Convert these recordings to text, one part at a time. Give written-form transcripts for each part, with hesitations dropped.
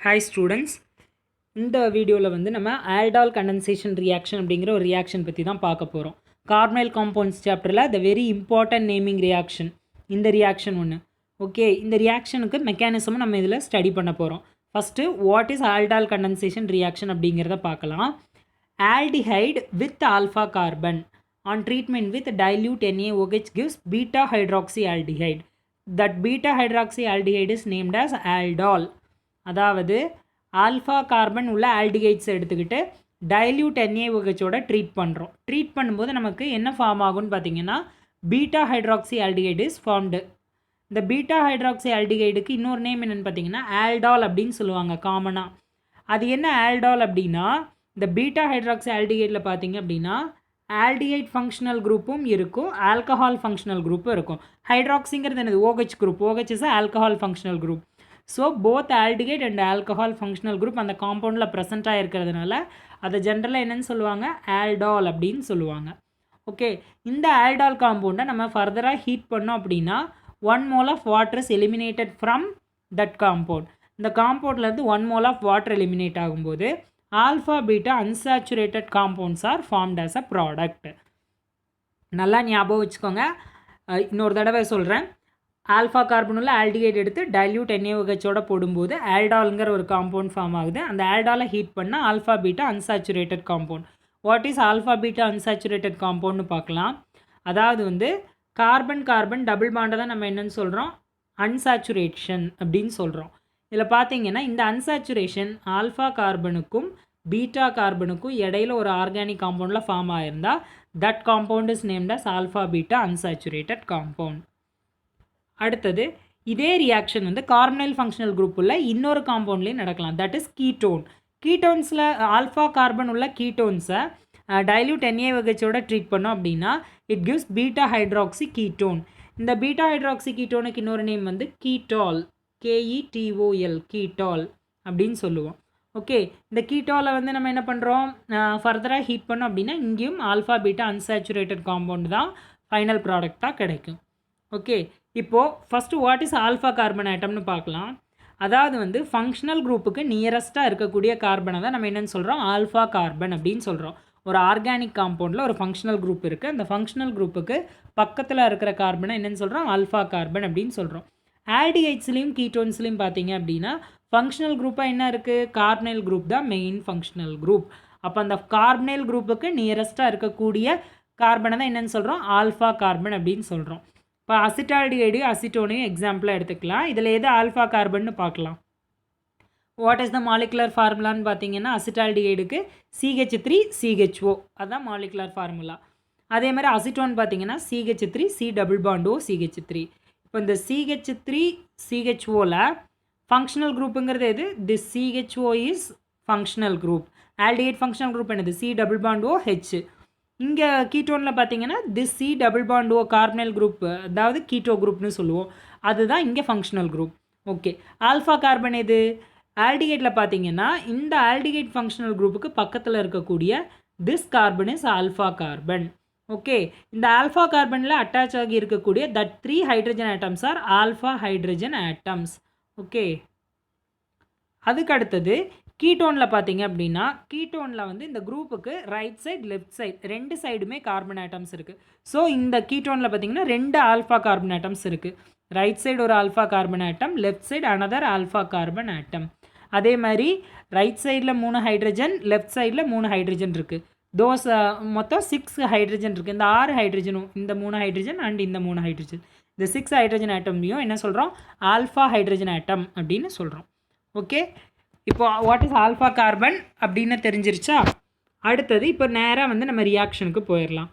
Hi students, இந்த வீடியோவில் வந்து நம்ம aldol condensation reaction அப்படிங்கிற ஒரு ரியாக்ஷன் பற்றி தான் பார்க்க போகிறோம். கார்பனைல் காம்பவுண்ட்ஸ் சாப்டரில் the very important naming reaction இந்த ரியாக்ஷன் ஒன்று. ஓகே, இந்த ரியாக்ஷனுக்கு மெக்கானிசமும் நம்ம இதில் ஸ்டடி பண்ண போகிறோம். First what is aldol condensation reaction அப்படிங்கிறத பார்க்கலாம். Aldehyde with alpha carbon on treatment with dilute NaOH gives beta hydroxyaldehyde. That beta hydroxyaldehyde is named as aldol. அதாவது ஆல்ஃபா கார்பன் உள்ள ஆல்டிகைட்ஸ் எடுத்துக்கிட்டு டைல்யூட் NaOHோட ட்ரீட் பண்ணுறோம். ட்ரீட் பண்ணும்போது நமக்கு என்ன ஃபார்ம் ஆகும்னு பார்த்தீங்கன்னா beta hydroxy aldehyde is formed. இந்த பீட்டா ஹைட்ராக்சி ஆல்டிகைடுக்கு இன்னொரு நேம் என்னென்னு பார்த்தீங்கன்னா ஆல்டால் அப்படின்னு சொல்லுவாங்க காமனாக. அது என்ன ஆல்டால் அப்படின்னா, இந்த பீட்டா ஹைட்ராக்சி ஆல்டிகைடில் பார்த்தீங்க அப்படின்னா ஆல்டிகைட் ஃபங்க்ஷனல் குரூப்பும் இருக்கும், ஆல்கஹால் ஃபங்க்ஷனல் குரூப்பும் இருக்கும். ஹைட்ராக்சிங்கிறது என்னது? OH group. OH is alcohol functional group. So both aldehyde and alcohol functional group அந்த காம்பவுண்டில் ப்ரெசென்ட்டாக இருக்கிறதுனால அதை ஜென்ரலாக என்னென்னு சொல்லுவாங்க? ஆல்டால் அப்படின்னு சொல்லுவாங்க. ஓகே, இந்த ஆல்டால் காம்பவுண்டை நம்ம ஃபர்தராக ஹீட் பண்ணோம் அப்படின்னா 1 mole of water is eliminated from that compound. இந்த காம்பவுண்ட்லேருந்து 1 mole ஆஃப் வாட்டர் எலிமினேட் ஆகும்போது alpha beta unsaturated compounds are formed as a product. நல்லா ஞாபகம் வச்சுக்கோங்க. இன்னொரு தடவை சொல்கிறேன். ஆல்ஃபா கார்பனுள்ள ஆல்டிகைட் எடுத்து டைல்யூட் NaOHோட போடும்போது ஆல்டால்ங்கிற ஒரு காம்பவுண்ட் ஃபார்ம் ஆகுது. அந்த ஆல்டாலை ஹீட் பண்ணால் alpha beta unsaturated compound. What is alpha beta unsaturated காம்பவுண்ட்னு பார்க்கலாம். அதாவது வந்து கார்பன் கார்பன் டபுள் பாண்டை தான் நம்ம என்னென்னு சொல்கிறோம்? அன்சாச்சுரேஷன் அப்படின்னு சொல்கிறோம். இதில் பார்த்தீங்கன்னா இந்த அன்சாச்சுரேஷன் ஆல்ஃபா கார்பனுக்கும் பீட்டா கார்பனுக்கும் இடையில ஒரு ஆர்கானிக் காம்பவுண்டில் ஃபார்ம் ஆகிருந்தால் that compound is named as alpha beta unsaturated compound. அடுத்தது இதே ரியாக்ஷன் வந்து கார்பனைல் ஃபங்க்ஷனல் குரூப் உள்ள இன்னொரு காம்பவுண்ட்லேயும் நடக்கலாம். That is ketone. கீட்டோன்ஸில் ஆல்ஃபா கார்பன் உள்ள கீட்டோன்ஸை டைல்யூட் NaOHோட ட்ரீட் பண்ணோம் அப்படின்னா it gives beta hydroxy ketone. இந்த பீட்டா ஹைட்ராக்சி கீட்டோனுக்கு இன்னொரு நேம் வந்து கீட்டால், KETOL, கீட்டால் அப்படின்னு சொல்லுவோம். ஓகே, இந்த கீட்டாலை வந்து நம்ம என்ன பண்ணுறோம்? ஃபர்தராக ஹீட் பண்ணோம் அப்படின்னா இங்கேயும் ஆல்ஃபா பீட்டா அன்சாச்சுரேட்டட் காம்பவுண்ட் தான் ஃபைனல் ப்ராடக்டாக கிடைக்கும். ஓகே, இப்போது first what is alpha carbon ஆட்டம்னு பார்க்கலாம். அதாவது வந்து ஃபங்க்ஷனல் குரூப்புக்கு நியரஸ்ட்டாக இருக்கக்கூடிய கார்பனை தான் நம்ம என்னென்னு சொல்கிறோம்? ஆல்ஃபா கார்பன் அப்படின்னு சொல்கிறோம். ஒரு ஆர்கானிக் காம்பவுண்டில் ஒரு ஃபங்க்ஷனல் குரூப் இருக்குது. அந்த ஃபங்க்ஷனல் குரூப்புக்கு பக்கத்தில் இருக்கிற கார்பனை என்னென்னு சொல்கிறோம்? ஆல்ஃபா கார்பன் அப்படின்னு சொல்கிறோம். ஆல்டிகைட்ஸ்லேயும் கீட்டோன்ஸ்லேயும் பார்த்தீங்க அப்படின்னா ஃபங்க்ஷனல் குரூப்பாக என்ன இருக்குது? கார்பனைல் குரூப் தான் மெயின் ஃபங்க்ஷனல் குரூப். அப்போ அந்த கார்பனைல் குரூப்புக்கு நியரஸ்ட்டாக இருக்கக்கூடிய கார்பனை தான் என்னென்னு சொல்கிறோம்? ஆல்ஃபா கார்பன் அப்படின்னு சொல்கிறோம். இப்போ அசிட்டால்டிகைடையும் அசிட்டோனையும் எக்ஸாம்பிளாக எடுத்துக்கலாம். இதில் எது ஆல்ஃபா கார்பன்னு பார்க்கலாம். வாட் இஸ் த மாலிகுலர் ஃபார்முலான்னு பார்த்தீங்கன்னா அசிட்டால்டிகைடுக்கு CH3CHO அதுதான் மாலிகுலர் ஃபார்முலா. அதே மாதிரி அசிட்டோன் பார்த்தீங்கன்னா CH3 C++O CH3. இப்போ இந்த CH3CHOவில் ஃபங்க்ஷனல் குரூப்புங்கிறது எது? This CHO is functional group. Aldehyde functional group என்னது? C++OH. இங்கே கீட்டோனில் பார்த்தீங்கன்னா திஸ் C++O கார்பனைல் குரூப், அதாவது கீட்டோ குரூப்னு சொல்லுவோம், அதுதான் இங்கே functional group. Okay, alpha carbon எது? ஆல்டிகைட்டில் பார்த்தீங்கன்னா இந்த ஆல்டிகைட் ஃபங்க்ஷனல் குரூப்புக்கு பக்கத்தில் இருக்கக்கூடிய this carbon is alpha carbon. Okay, இந்த ஆல்ஃபா கார்பனில் அட்டாச் ஆகி இருக்கக்கூடிய that 3 hydrogen atoms are alpha hydrogen atoms. Okay, அதுக்கு அடுத்தது கீட்டோனில் பார்த்தீங்க அப்படின்னா கீட்டோனில் வந்து இந்த குரூப்புக்கு ரைட் சைடு லெஃப்ட் சைடு ரெண்டு சைடுமே கார்பன் ஆட்டம்ஸ் இருக்குது. ஸோ இந்த கீட்டோனில் பார்த்தீங்கன்னா 2 ஆல்ஃபா கார்பன் ஆட்டம்ஸ் இருக்குது. ரைட் சைடு ஒரு alpha carbon atom, left side another alpha carbon atom. அதே மாதிரி ரைட் சைடில் 3 ஹைட்ரஜன், லெஃப்ட் சைடில் 3 ஹைட்ரஜன் இருக்குது. தோஸ் மொத்தம் 6 ஹைட்ரஜன் இருக்குது. இந்த 6 ஹைட்ரஜனும் இந்த 3 ஹைட்ரஜன் அண்ட் இந்த 3 ஹைட்ரஜன், இந்த 6 ஹைட்ரஜன் ஆட்டமையும் என்ன சொல்கிறோம்? ஆல்ஃபா ஹைட்ரஜன் ஆட்டம் அப்படின்னு சொல்கிறோம். ஓகே, இப்போ வாட் இஸ் ஆல்ஃபா கார்பன் அப்படின்னு தெரிஞ்சிருச்சா? அடுத்தது இப்போ நேராக வந்து நம்ம ரியாக்ஷனுக்கு போயிடலாம்.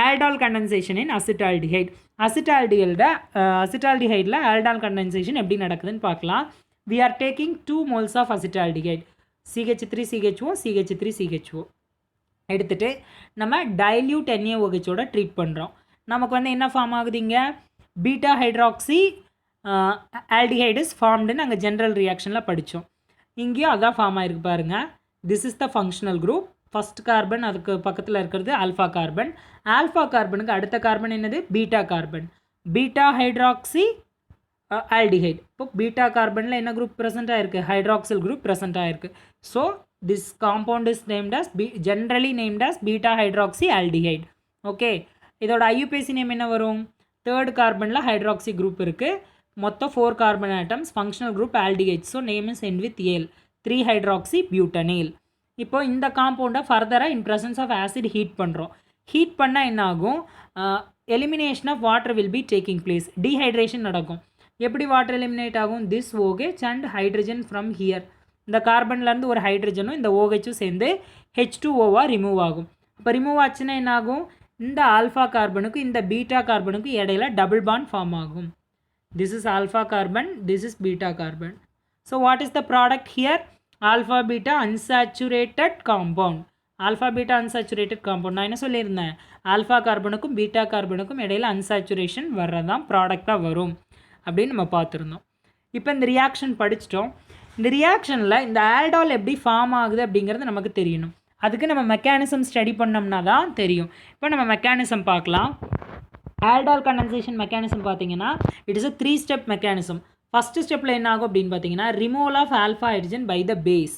Aldol condensation in acetaldehyde. அசிட்டால்டிஹைடில் ஆல்டால் கண்டென்சேஷன் எப்படி நடக்குதுன்னு பார்க்கலாம். We are taking 2 moles of acetaldehyde, CH3CHO CH3CHO எடுத்துகிட்டு நம்ம டைல்யூட் NaOHோட ட்ரீட் பண்ணுறோம். நமக்கு வந்து என்ன ஃபார்ம் ஆகுதுங்க? பீட்டா ஹைட்ராக்சி ஆல்டிஹைட் இஸ் ஃபார்ம்டுன்னு நாங்கள் ஜென்ரல் ரியாக்ஷனில் படித்தோம். இங்கேயும் அதான் ஃபார்ம் ஆகிருக்கு பாருங்கள். This is the functional group. First carbon, அதுக்கு பக்கத்தில் இருக்கிறது ஆல்ஃபா கார்பன். ஆல்ஃபா கார்பனுக்கு அடுத்த கார்பன் என்னது? Beta carbon. Beta hydroxy aldehyde. இப்போ பீட்டா கார்பனில் என்ன குரூப் ப்ரெசென்ட் ஆகிருக்கு? ஹைட்ராக்சில் குரூப் ப்ரெசென்ட் ஆகிருக்கு. So this compound is named as generally named as beta hydroxy aldehyde. Okay, இதோட ஐயூபிஏசி நேம் என்ன வரும்? தேர்ட் கார்பனில் ஹைட்ராக்சி குரூப் இருக்குது, மொத்தம் 4 carbon atoms, functional group aldehyde. So name is end with al, 3 hydroxy butanal. இப்போ இந்த காம்பவுண்டை ஃபர்தராக in presence of acid heat பண்ணுறோம். ஹீட் பண்ணால் என்ன ஆகும்? Elimination of water will be taking place, dehydration நடக்கும். எப்படி வாட்டர் எலிமினேட் ஆகும்? This OH and hydrogen from here. இந்த கார்பன்லேருந்து ஒரு ஹைட்ரஜனும் இந்த OHும் சேர்ந்து H2Oவாக ரிமூவ் ஆகும். இப்போ ரிமூவ் ஆச்சுன்னா என்ன ஆகும்? இந்த ஆல்ஃபா கார்பனுக்கும் இந்த பீட்டா கார்பனுக்கும் இடையில டபுள் பாண்ட் ஃபார்ம் ஆகும். This is alpha carbon, this is beta carbon. So what is the product here? Alpha beta unsaturated compound. Alpha beta unsaturated compound. நான் என்ன சொல்லியிருந்தேன்? ஆல்ஃபா கார்பனுக்கும் பீட்டா கார்பனுக்கும் இடையில அன்சாச்சுரேஷன் வர்றதான் ப்ராடக்டாக வரும் அப்படின்னு நம்ம பார்த்துருந்தோம். இப்போ இந்த ரியாக்ஷன் படிச்சிட்டோம். இந்த ரியாக்ஷனில் இந்த ஆல்டால் எப்படி ஃபார்ம் ஆகுது அப்படிங்கிறது நமக்கு தெரியணும். அதுக்கு நம்ம மெக்கானிசம் ஸ்டடி பண்ணோம்னா தான் தெரியும். இப்போ நம்ம மெக்கானிசம் பார்க்கலாம். ஆல்டால் கண்டென்சேஷன் மெக்கானிசம் பார்த்தீங்கன்னா it is a 3 step mechanism. First ஸ்டெப்பில் என்ன ஆகும் அப்படின்னு பார்த்தீங்கன்னா removal of alpha hydrogen by the base.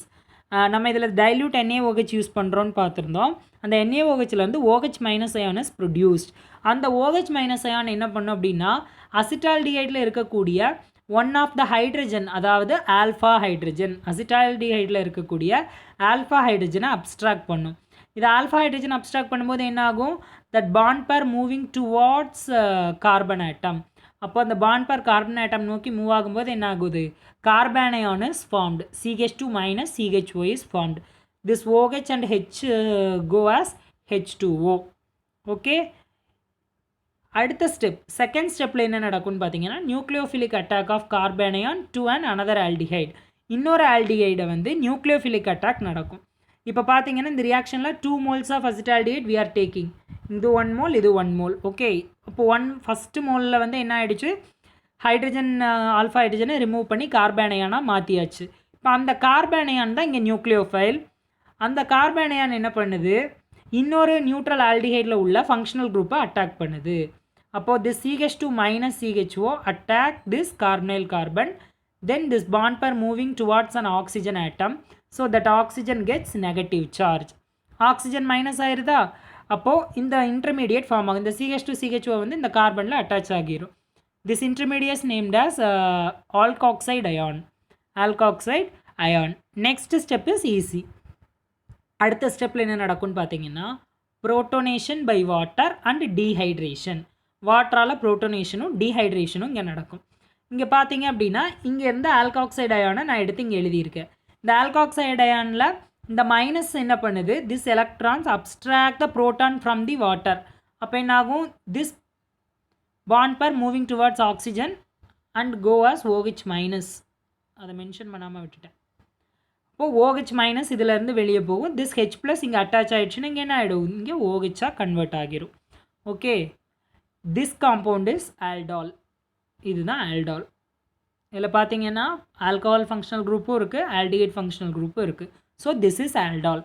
நம்ம இதில் டைல்யூட் NaOH யூஸ் பண்ணுறோன்னு பார்த்துருந்தோம். அந்த NaOHலேருந்து OH minus ion is produced. அந்த OH மைனஸ் அயான் என்ன பண்ணும் அப்படின்னா அசிட்டால்டிஹைடில் இருக்கக்கூடிய ஒன் ஆஃப் த ஹைட்ரஜன், அதாவது ஆல்ஃபா ஹைட்ரஜன், அசிட்டால்டிஹைடில் இருக்கக்கூடிய ஆல்ஃபா ஹைட்ரஜனை அப்ஸ்ட்ராக்ட் பண்ணும். இது ஆல்ஃபா ஹைட்ரஜன் அப்ஸ்ட்ராக்ட் பண்ணும்போது என்ன ஆகும்? That bond pair moving towards carbon atom. அப்போ அந்த பாண்ட் பேர் கார்பன் ஆட்டம் நோக்கி மூவ் ஆகும்போது என்ன ஆகுது? Carbon ion is formed. CH2 minus CHO is formed. This OH and H go as H2O. Okay, அடுத்த ஸ்டெப், செகண்ட் ஸ்டெப்பில் என்ன நடக்கும்னு பார்த்தீங்கன்னா nucleophilic attack of carbon ion to and another aldehyde. இன்னொரு ஆல்டிஹைடை வந்து நியூக்ளியோஃபிலிக் அட்டாக் நடக்கும். இப்போ பார்த்தீங்கன்னா இந்த ரியாக்ஷனில் 2 moles of acetaldehyde we are taking. இது 1 mole, இது 1 mole. ஓகே, இப்போ ஃபஸ்ட்டு மோலில் வந்து என்ன ஆகிடுச்சு? ஹைட்ரஜன் ஆல்ஃபா ஹைட்ரஜனை ரிமூவ் பண்ணி கார்பன் அயானாக மாற்றியாச்சு. இப்போ அந்த கார்பன் அயான் தான் இங்கே நியூக்ளியோஃபைல். அந்த கார்பன் அயான் என்ன பண்ணுது? இன்னொரு நியூட்ரல் ஆல்டிஹைடில் உள்ள ஃபங்க்ஷனல் குரூப்பை அட்டாக் பண்ணுது. அப்போது this CH2 minus CHO attack this carbonyl carbon, then this bond pair moving towards an oxygen atom, so that oxygen gets negative charge. Oxygen minus ஆயிருதா? அப்போது இந்த இன்டர்மீடியேட் ஃபார்ம் ஆகும். இந்த CH2 CHO வந்து இந்த கார்பனில் attach ஆகிரும். This intermediate is named as alkoxide ion. Alkoxide ion. Next step is easy. அடுத்த ஸ்டெப்பில் என்ன நடக்கும்னு பார்த்தீங்கன்னா புரோட்டோனேஷன் பை வாட்டர் அண்ட் டீஹைட்ரேஷன். வாட்டரால் புரோட்டோனேஷனும் டீஹைட்ரேஷனும் இங்கே நடக்கும். இங்கே பார்த்தீங்க அப்படின்னா இங்கே இருந்த ஆல்காக்சைடு அயானை நான் எடுத்து இங்கே எழுதியிருக்கேன். இந்த ஆல்காக்சைடு அயானில் இந்த மைனஸ் என்ன பண்ணுது? This electrons abstract the proton from the water. அப்போ என்ன ஆகும்? This bond pair moving towards oxygen and go as OH minus. அதை மென்ஷன் பண்ணாமல் விட்டுட்டேன். இப்போது OH மைனஸ் இதிலேருந்து வெளியே போகும். திஸ் H ப்ளஸ் இங்கே அட்டாச் ஆகிடுச்சுன்னா இங்கே என்ன ஆகிடும்? இங்கே OHஆக கன்வெர்ட் ஆகிரும். Okay, this compound is aldol. இதுதான் ஆல்டால். இதில் பார்த்தீங்கன்னா ஆல்கஹால் ஃபங்க்ஷனல் குரூப்பும் இருக்குது, ஆல்டிஹைட் ஃபங்க்ஷனல் குரூப்பும் இருக்குது. So this is aldol.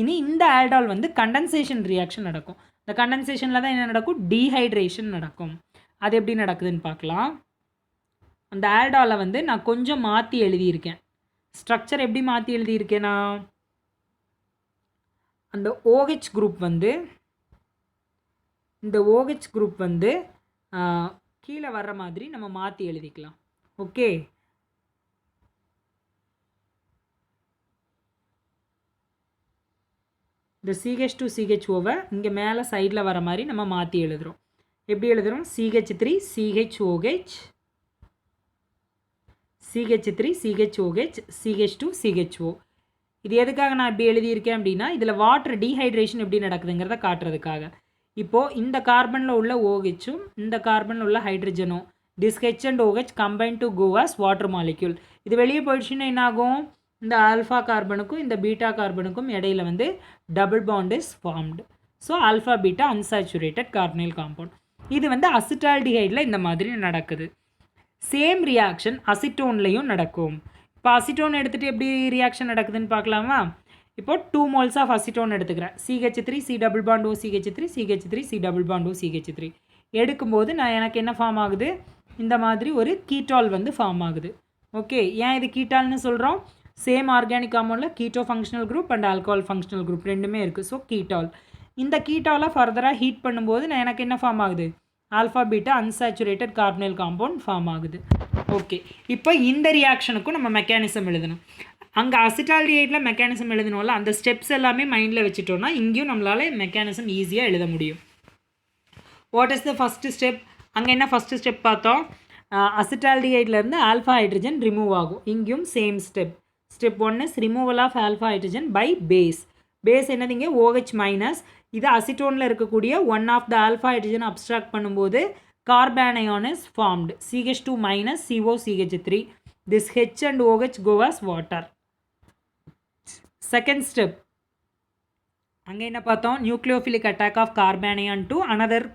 இனி இந்த ஆல்டால் வந்து கண்டென்சேஷன் ரியாக்ஷன் நடக்கும். இந்த கண்டென்சேஷனில் தான் என்ன நடக்கும்? டீஹைட்ரேஷன் நடக்கும். அது எப்படி நடக்குதுன்னு பார்க்கலாம். அந்த ஆல்டாலை வந்து நான் கொஞ்சம் மாற்றி எழுதியிருக்கேன். ஸ்ட்ரக்சர் எப்படி மாற்றி எழுதியிருக்கேன்னா அந்த OH குரூப் வந்து இந்த OH குரூப் வந்து கீழே வர்ற மாதிரி நம்ம மாற்றி எழுதிக்கலாம். ஓகே, இந்த CH2 CHOவை இங்கே மேலே சைடில் வர மாதிரி நம்ம மாற்றி எழுதுகிறோம். எப்படி எழுதுகிறோம்? CH3 CHOH CH3 CHOH CH2 CHO. இது எதுக்காக நான் இப்படி எழுதியிருக்கேன் அப்படின்னா இதில் வாட்டர் டீஹைட்ரேஷன் எப்படி நடக்குதுங்கிறத காட்டுறதுக்காக. இப்போது இந்த கார்பனில் உள்ள OHும் இந்த கார்பனில் உள்ள ஹைட்ரஜனும் this H and OH combine to go as water molecule. இது வெளியே போயிடுச்சுன்னா என்ன ஆகும்? இந்த ஆல்ஃபா கார்பனுக்கும் இந்த பீட்டா கார்பனுக்கும் இடையில வந்து double bond is formed. So alpha beta unsaturated carbonyl compound. இது வந்து அசிட்டால்டிஹைடில் இந்த மாதிரி நடக்குது. சேம் ரியாக்ஷன் அசிட்டோன்லேயும் நடக்கும். இப்போ அசிட்டோன் எடுத்துகிட்டு எப்படி ரியாக்ஷன் நடக்குதுன்னு பார்க்கலாமா? இப்போது 2 moles ஆஃப் அசிட்டோன் எடுத்துக்கிறேன். CH3 C double bond O CH3 CH3 C double bond O CH3 எடுக்கும்போது நான் எனக்கு என்ன ஃபார்ம் ஆகுது? இந்த மாதிரி ஒரு கீட்டால் வந்து ஃபார்ம் ஆகுது. ஓகே, ஏன் இது கீட்டால்னு சொல்கிறோம்? சேம் ஆர்கானிக் காம்பவுண்டில் keto functional group and alcohol functional group ரெண்டுமே இருக்குது. So ketol. இந்த கீட்டாலை ஃபர்தராக ஹீட் பண்ணும்போது எனக்கு என்ன ஃபார்ம் ஆகுது? Alpha beta unsaturated carbonyl compound form ஆகுது. ஓகே, இப்போ இந்த ரியாக்ஷனுக்கும் நம்ம மெக்கானிசம் எழுதணும். அங்கே அசிட்டால்டிஹைடில் மெக்கானிசம் எழுதணும்ல, அந்த ஸ்டெப்ஸ் எல்லாமே மைண்டில் வச்சுட்டோன்னா இங்கேயும் நம்மளால் மெக்கானிசம் ஈஸியாக எழுத முடியும். What is the first step? அங்கே என்ன ஃபஸ்ட்டு ஸ்டெப் பார்த்தோம்? அசிட்டால்டிஹைட்லேருந்து ஆல்ஃபா ஹைட்ரஜன் ரிமூவ் ஆகும். இங்கேயும் same step. Step 1 is removal of alpha hydrogen by base. Base என்னது இங்கே? OH minus. இது அசிட்டோனில் இருக்கக்கூடிய one of the alpha hydrogen abstract பண்ணும்போது carbon ion is formed. CH2 minus COCH3. This H and OH go as water. Second step. அங்கே என்ன பார்த்தோம்? Nucleophilic attack of carbon ion to another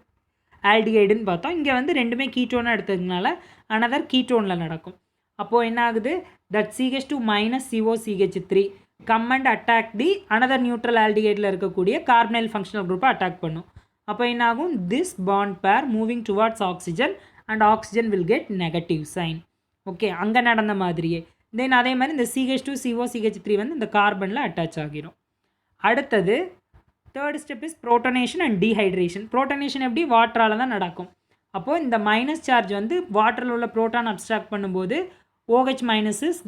ஆல்டிஹைடுன்னு பார்த்தோம். இங்கே வந்து ரெண்டுமே கீட்டோனாக எடுத்ததுனால அனதர் கீட்டோனில் நடக்கும். அப்போது என்ன ஆகுது? That CH2 minus COCH3 come and attack the another neutral ஆல்டிஹைடில் இருக்கக்கூடிய கார்பனைல் ஃபங்க்ஷனல் குரூப்பை அட்டாக் பண்ணும். அப்போ என்ன ஆகும்? This bond pair moving towards oxygen and oxygen will get negative sign. Okay, அங்கே நடந்த மாதிரியே தென் அதே மாதிரி இந்த CH2 COCH3 வந்து இந்த கார்பனில் அட்டாச் ஆகிரும். அடுத்தது third step is protonation and dehydration. Protonation எப்படி? வாட்டரால் தான் நடக்கும். அப்போது இந்த மைனஸ் சார்ஜ் வந்து வாட்டரில் உள்ள புரோட்டான் அப்ஸ்ட்ராக்ட் பண்ணும்போது OH minus is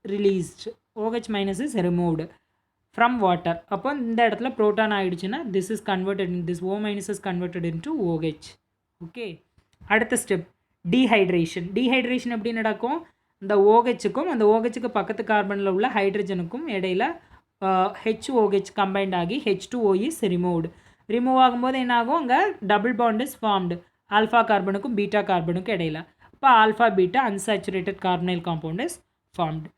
released, OH minus is removed from water. அப்போ இந்த இடத்துல புரோட்டான் ஆகிடுச்சுன்னா this is converted in this O minus is converted into OH. Okay, அடுத்த ஸ்டெப் டீஹைட்ரேஷன். டீஹைட்ரேஷன் எப்படி நடக்கும்? இந்த OHக்கும் அந்த OHக்கு பக்கத்து கார்பனில் உள்ள ஹைட்ரஜனுக்கும் இடையில HOH கம்பைண்ட் ஆகி H2O இஸ் ரிமூவ்டு. ரிமூவ் ஆகும்போது என்ன ஆகும்? அங்கே double bond is formed alpha கார்பனுக்கும் பீட்டா கார்பனுக்கும் இடையில. இப்போ alpha beta unsaturated carbonyl compound is formed.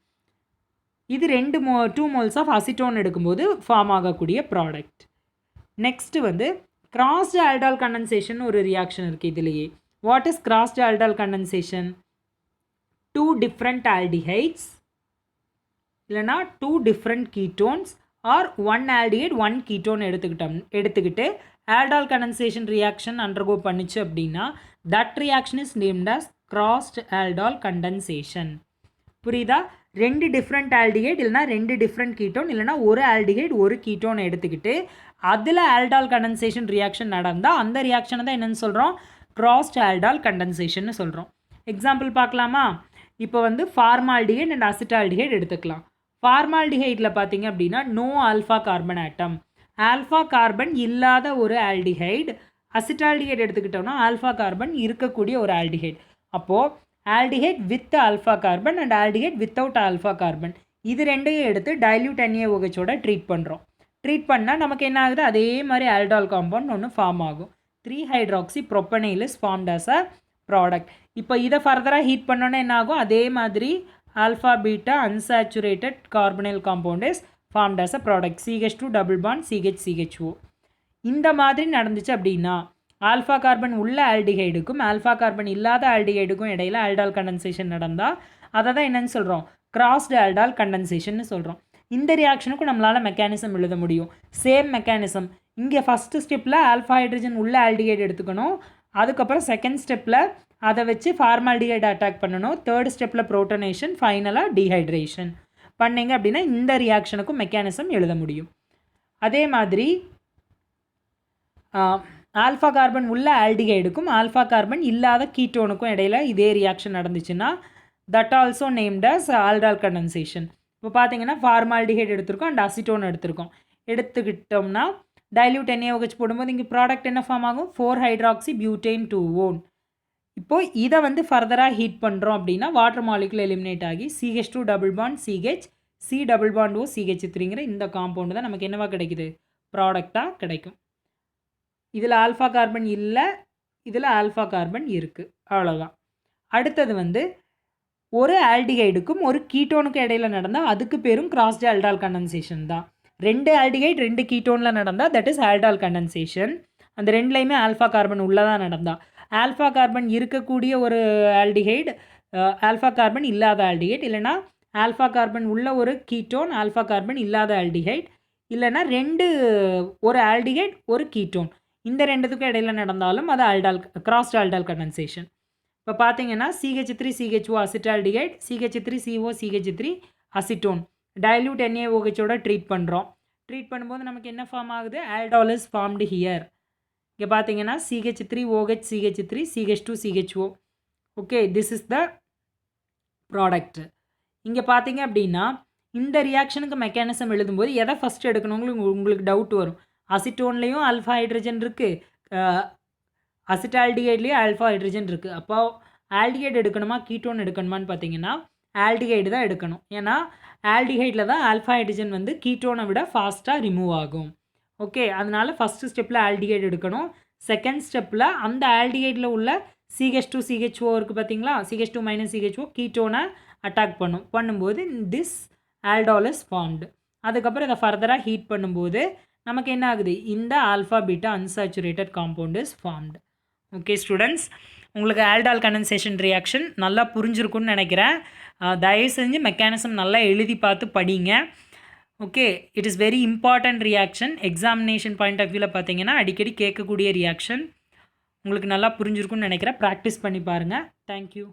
இது 2 மோல்ஸ் ஆஃப் அசிட்டோன் எடுக்கும்போது ஃபார்ம் ஆகக்கூடிய ப்ராடக்ட். நெக்ஸ்ட்டு வந்து கிராஸ்டு ஆல்டால் கண்டென்சேஷன் ஒரு ரியாக்ஷன் இருக்குது இதுலேயே. What is crossed aldol condensation? 2 different aldehydes இல்லைனா 2 different ketones or 1 aldehyde 1 ketone எடுத்துக்கிட்டு ஆல்டால் கண்டென்சேஷன் ரியாக்ஷன் அண்டர்கோ பண்ணிச்சு அப்படின்னா that reaction is named as crossed aldol condensation. புரியுதா? 2 டிஃப்ரெண்ட் ஆல்டிஹைட் இல்லைனா 2 டிஃப்ரெண்ட் கீட்டோன் இல்லைனா ஒரு ஆல்டிஹைட் ஒரு கீட்டோன் எடுத்துக்கிட்டு அதில் ஆல்டால் கண்டென்சேஷன் ரியாக்ஷன் நடந்தால் அந்த ரியாக்ஷனை தான் என்னென்னு சொல்கிறோம்? கிராஸ்டு ஆல்டால் கண்டென்சேஷன் சொல்கிறோம். எக்ஸாம்பிள் பார்க்கலாமா? இப்போ வந்து ஃபார்மால்டிஹைட் அண்ட் அசிட்டால்டிஹைட் எடுத்துக்கலாம். ஃபார்மால்டிஹைடில் பார்த்தீங்க அப்படின்னா no alpha carbon atom, alpha carbon இல்லாத ஒரு ஆல்டிஹைட். அசிட்டால்டிஹைட் எடுத்துக்கிட்டோம்னா ஆல்ஃபா கார்பன் இருக்கக்கூடிய ஒரு ஆல்டிஹைட். அப்போது aldehyde with alpha carbon and aldehyde without alpha carbon இது ரெண்டையும் எடுத்து டைல்யூட் NaOHோட ட்ரீட் பண்ணுறோம். ட்ரீட் பண்ணால் நமக்கு என்ன ஆகுது? அதே மாதிரி ஆல்டால் காம்பவுண்ட் ஒன்று ஃபார்ம் ஆகும். 3-ஹைட்ராக்சி propanal is formed as a product. இப்போ இதை ஃபர்தராக ஹீட் பண்ணோன்னா என்ன ஆகும்? அதே மாதிரி alpha beta unsaturated carbonyl compound is formed as a product. CH2 double bond CHCHO. இந்த மாதிரி நடந்துச்சு அப்படின்னா ஆல்ஃபா கார்பன் உள்ள ஆல்டிஹைடுக்கும் ஆல்ஃபா கார்பன் இல்லாத ஆல்டிஹைடுக்கும் இடையில ஆல்டால் கண்டென்சேஷன் நடந்தால் அதை தான் என்னன்னு சொல்கிறோம்? கிராஸ்டு ஆல்டால் கண்டென்சேஷன் சொல்கிறோம். இந்த ரியாக்ஷனுக்கும் நம்மளால் மெக்கானிசம் எழுத முடியும். Same mechanism. இங்கே ஃபஸ்ட்டு ஸ்டெப்பில் ஆல்ஃபா ஹைட்ரஜன் உள்ள ஆல்டிஹைடு எடுத்துக்கணும். அதுக்கப்புறம் செகண்ட் ஸ்டெப்பில் அதை வச்சு ஃபார்மால்டிஹைடு அட்டாக் பண்ணணும். தேர்ட் ஸ்டெப்பில் புரோட்டனேஷன், ஃபைனலாக டீஹைட்ரேஷன் பண்ணிங்க அப்படின்னா இந்த ரியாக்ஷனுக்கும் மெக்கானிசம் எழுத முடியும். அதே மாதிரி ஆல்ஃபா கார்பன் உள்ள ஆல்டிஹைடுக்கும் ஆல்ஃபா கார்பன் இல்லாத கீட்டோனுக்கும் இடையில இதே ரியாக்ஷன் நடந்துச்சுன்னா that also named as aldol condensation. இப்போ பார்த்தீங்கன்னா ஃபார்மால்டிஹைடு எடுத்திருக்கோம் அண்ட் அசிட்டோன் எடுத்துக்கிட்டோம்னா டைல்யூட் NaOH போடும்போது இங்கே ப்ராடக்ட் என்ன ஃபார்ம் ஆகும்? Hydroxy butane one. இப்போது இதை வந்து ஃபர்தராக ஹீட் பண்ணுறோம் அப்படின்னா வாட்டர் மாலிகுல் எலிமினேட் ஆகி CH2 double bond CH C double bond O CH3ங்கிற இந்த காம்பவுண்டு தான் நமக்கு என்னவா கிடைக்குது? ப்ராடக்டாக கிடைக்கும். இதில் ஆல்ஃபா கார்பன் இல்லை, இதில் ஆல்ஃபா கார்பன் இருக்குது, அவ்வளோதான். அடுத்தது வந்து ஒரு ஆல்டிஹைடுக்கும் ஒரு கீட்டோனுக்கும் இடையில நடந்தால் அதுக்கு பேரும் கிராஸ்டு ஆல்டால் கண்டென்சேஷன் தான். 2 ஆல்டிஹைட் 2 கீட்டோனில் நடந்தால் தட் இஸ் ஆல்டால் கண்டென்சேஷன். அந்த ரெண்டுலேயுமே ஆல்ஃபா கார்பன் உள்ளதாக நடந்தால், ஆல்ஃபா கார்பன் இருக்கக்கூடிய ஒரு ஆல்டிஹைட் ஆல்ஃபா கார்பன் இல்லாத ஆல்டிஹைட், இல்லைனா ஆல்ஃபா கார்பன் உள்ள ஒரு கீட்டோன் ஆல்ஃபா கார்பன் இல்லாத ஆல்டிஹைட், இல்லைனா ஒரு ஆல்டிஹைட் ஒரு கீட்டோன் இந்த ரெண்டுத்துக்கும் இடையில நடந்தாலும் அது ஆல்டால் கிராஸ்டு ஆல்டால் கண்டென்சேஷன். இப்போ பார்த்தீங்கன்னா CH3CHO acetaldehyde, CH3CO CH3 acetone, dilute NaOHோட ட்ரீட் பண்ணுறோம். ட்ரீட் பண்ணும்போது நமக்கு என்ன ஃபார்ம் ஆகுது? Aldol is formed here. இங்கே பார்த்தீங்கன்னா CH3OH CH3 CH2CHO. Okay, this is the product. இங்கே பார்த்தீங்க அப்படின்னா இந்த ரியாக்ஷனுக்கு மெக்கானிசம் எழுதும்போது எதை ஃபஸ்ட் எடுக்கணும்னு உங்களுக்கு டவுட் வரும். அசிட்டோன்லேயும் ஆல்ஃபா ஹைட்ரஜன் இருக்குது, அசிட்டால்டிகைட்லேயும் ஆல்ஃபா ஹைட்ரஜன் இருக்குது. அப்போ ஆல்டிகைட் எடுக்கணுமா கீட்டோன் எடுக்கணுமான்னு பார்த்தீங்கன்னா ஆல்டிகைடு தான் எடுக்கணும். ஏன்னா ஆல்டிகைடில் தான் ஆல்ஃபா ஹைட்ரஜன் வந்து கீட்டோனை விட ஃபாஸ்ட்டாக ரிமூவ் ஆகும். ஓகே, அதனால ஃபஸ்ட்டு ஸ்டெப்பில் ஆல்டிகைட் எடுக்கணும். செகண்ட் ஸ்டெப்பில் அந்த ஆல்டிகைடில் உள்ள CH2CHO இருக்குது பார்த்தீங்களா, CH2 - CHO கீட்டோனை அட்டாக் பண்ணும்போது திஸ் ஆல்டால் இஸ் ஃபார்ம்டு. அதுக்கப்புறம் இதை ஃபர்தராக ஹீட் பண்ணும்போது நமக்கு என்ன ஆகுது? இந்த alpha beta unsaturated compound is formed. Okay students, உங்களுக்கு ஆல்டால் கண்டென்சேஷன் ரியாக்ஷன் நல்லா புரிஞ்சிருக்குன்னு நினைக்கிறேன். தயவு செஞ்சு மெக்கானிசம் நல்லா எழுதி பார்த்து படிங்க. Okay, it is very important reaction. Examination point of வியூவில் பார்த்தீங்கன்னா அடிக்கடி கேட்கக்கூடிய ரியாக்ஷன். உங்களுக்கு நல்லா புரிஞ்சிருக்குன்னு நினைக்கிறேன். ப்ராக்டிஸ் பண்ணி பாருங்கள். தேங்க்யூ.